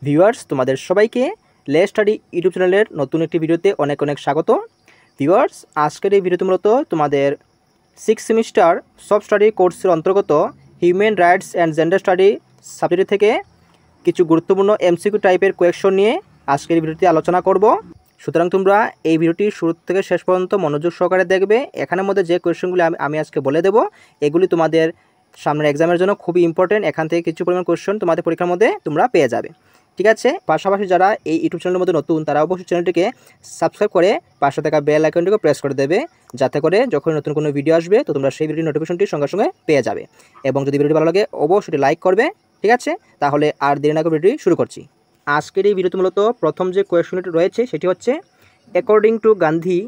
Viewers, তোমাদের সবাইকে লে স্টাডি ইউটিউব চ্যানেলের নতুন একটি ভিডিওতে অনেক অনেক স্বাগত। ভিউয়ার্স, আজকের এই ভিডিওতে মূলত তোমাদের 6 সেমিস্টার সব স্টাডি কোর্সের অন্তর্গত human rights and gender study subject থেকে কিছু গুরুত্বপূর্ণ এমসিকিউ টাইপের কোয়েশ্চন নিয়ে আজকের এই ভিডিওতে আলোচনা করব। সুতরাং তোমরা এই ভিডিওটি শুরু থেকে শেষ পর্যন্ত মনোযোগ সহকারে দেখবে। এখানের মধ্যে যে কোয়েশ্চনগুলি আমি আজকে বলে দেব, এগুলি তোমাদের সামনের এক্সামের জন্য খুবই ইম্পর্টেন্ট। এখান থেকে কিছু পরিমাণ কোয়েশ্চন তোমাদের পরীক্ষার মধ্যে তোমরা পেয়ে যাবে, ঠিক আছে। পাশাপাশি যারা এই ইউটিউব চ্যানেলের মধ্যে নতুন, তারা অবশ্যই চ্যানেলটিকে সাবস্ক্রাইব করে পাশে থাকা বেল আইকনটিকে প্রেস করে দেবে, যাতে করে যখন নতুন কোনো ভিডিও আসবে তো তোমরা সেই ভিডিওর নোটিফিকেশনটি সঙ্গে সঙ্গে পেয়ে যাবে। এবং যদি ভিডিওটি ভালো লাগে অবশ্যই লাইক করবে, ঠিক আছে। তাহলে আর দেরি না করে ভিডিওটি শুরু করছি। আজকের এই ভিডিওতে মূলত প্রথম যে কোয়েশ্চনটি রয়েছে সেটি হচ্ছে, according to Gandhi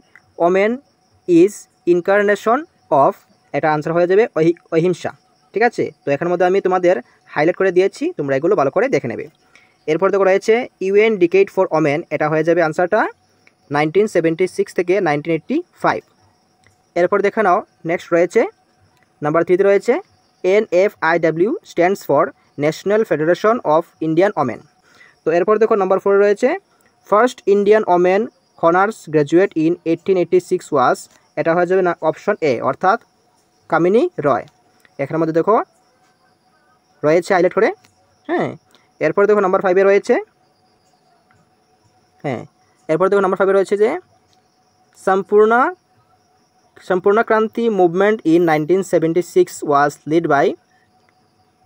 women is incarnation of, এটা আনসার হয়ে যাবে অহিংসা, ঠিক আছে। তো এখানের মধ্যে আমি তোমাদের হাইলাইট করে দিয়েছি, তোমরা এগুলো ভালো করে দেখে নেবে। এরপর দেখো রয়েছে ইউএন ডিকেড ফর ওমেন, এটা হয়ে যাবে আনসারটা 1976 থেকে 1985। এরপর দেখে নাও, নেক্সট রয়েছে নাম্বার 3তে রয়েছে NFIW stands for national federation of Indian women. তো এরপর দেখো নাম্বার 4 রয়েছে first Indian women honours graduate in 1886 ওয়াজ, এটা হয়ে যাবে না অপশন এ, অর্থাৎ কামিনী রয়। এখানের মধ্যে দেখো রয়েছে হাইলাইট করে, হ্যাঁ। এরপর দেখো নাম্বার 5-এ রয়েছে, হ্যাঁ, এরপর দেখো নাম্বার 5-এ রয়েছে যে Sampoorna Kranti movement in 1976 was led by,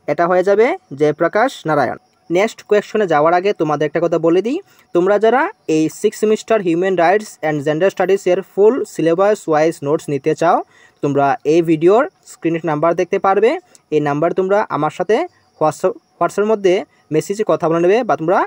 এটা হয়ে যাবে জয়প্রকাশ নারায়ণ। নেক্সট কোয়েশ্চনে যাওয়ার আগে তোমাদের একটা কথা বলে দিই, তোমরা যারা এই 6 semester human rights and gender স্টাডিজের ফুল সিলেবাস ওয়াইজ নোটস নিতে চাও, তোমরা এই ভিডিওর স্ক্রিনের নাম্বার দেখতে পারবে। এই নাম্বার তোমরা আমার সাথে হোয়াটসঅ্যাপের মধ্যে মেসেজে কথা বলে নেবে, বা তোমরা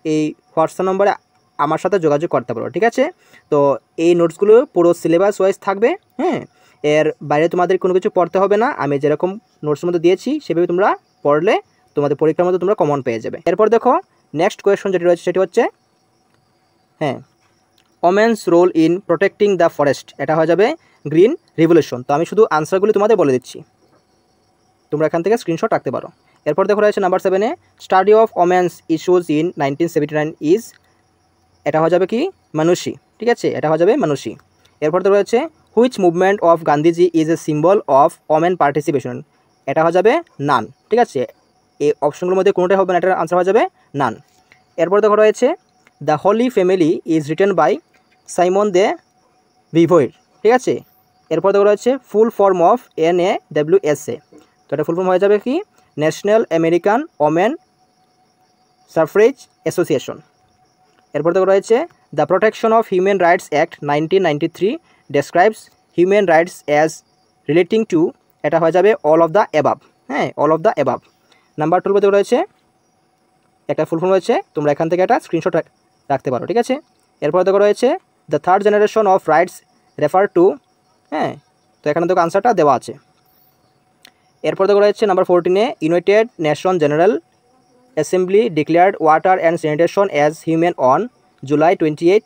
এই হোয়াটসঅ্যাপ নম্বরে আমার সাথে যোগাযোগ করতে পারো, ঠিক আছে। তো এই নোটসগুলো পুরো সিলেবাস ওয়াইজ থাকবে, হ্যাঁ। এর বাইরে তোমাদের কোনো কিছু পড়তে হবে না, আমি যেরকম নোটসের মধ্যে দিয়েছি সেভাবে তোমরা পড়লে তোমাদের পরীক্ষার মধ্যে তোমরা কমন পেয়ে যাবে। এরপর দেখো নেক্সট কোয়েশ্চন যেটি রয়েছে সেটি হচ্ছে, হ্যাঁ, women's role in protecting the forest, এটা হয়ে যাবে গ্রিন রিভলিউশন। তো আমি শুধু আনসারগুলি তোমাদের বলে দিচ্ছি, তোমরা এখান থেকে স্ক্রিনশট রাখতে পারো। এরপর দেখো রয়েছে নাম্বার 7-এ study of women's issues in 1979 is, এটা হয়ে যাবে কি মানুষী, ঠিক আছে, এটা হয়ে যাবে মানুষী। এরপর তো রয়েছে which movement of Gandhiji is a symbol of women participation, এটা হয়ে যাবে নান, ঠিক আছে। এই অপশনগুলোর মধ্যে কোনোটাই হবে না, এটার আনসার হয়ে যাবে নান। এরপর দেখো রয়েছে the holy family is written by Simone de Beauvoir, ঠিক আছে। এরপর দেখো রয়েছে ফুল ফর্ম অফ NAWSA, তো এটা ফুল ফর্ম হয়ে যাবে কি ন্যাশনাল আমেরিকান ওমেন সাফ্রেজ অ্যাসোসিয়েশন। এরপর দেখো রয়েছে the protection of human rights act 1993 describes human rights as relating to, এটা হয়ে যাবে অল অফ দ্য অ্যাবাভ, হ্যাঁ, all of the above. Number 12 দেখো রয়েছে একটা ফুল ফর্ম রয়েছে, তোমরা এখান থেকে একটা স্ক্রিনশট রাখতে পারো, ঠিক আছে। এরপর দেখো রয়েছে the third generation of rights refer to, হ্যাঁ, তো এখানে দেখো আনসারটা দেওয়া আছে। এরপর দেখো রয়েছে নাম্বার 14-এ united nation general assembly declared water and sanitation as human on July 28,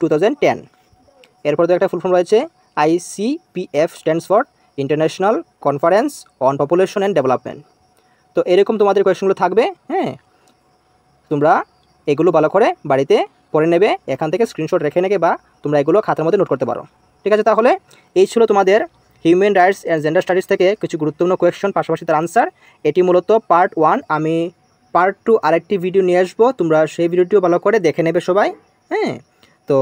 2010। এরপর তো একটা ফুল ফর্ম রয়েছে ICPF stands for international conference on population and development. তো এরকম তোমাদের কোয়েশ্চনগুলো থাকবে, হ্যাঁ, তোমরা এগুলো ভালো করে বাড়িতে পড়ে নেবে, এখান থেকে স্ক্রিনশট রেখে নেবে, বা তোমরা এগুলো খাতার মধ্যে নোট করতে পারো, ঠিক আছে। তাহলে এই ছিল তোমাদের human rights and gender studies থেকে কিছু গুরুত্বপূর্ণ কোয়েশ্চন, পাশাপাশি তার আনসার। এটি মূলত পার্ট 1। আমি পার্ট 2 আরেকটি ভিডিও নিয়ে আসবো, তোমরা সেই ভিডিওটিও ভালো করে দেখে নেবে সবাই, হ্যাঁ। তো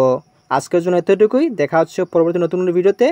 আজকের জন্য এতটুকুই, দেখা হচ্ছে পরবর্তী নতুন ভিডিওতে।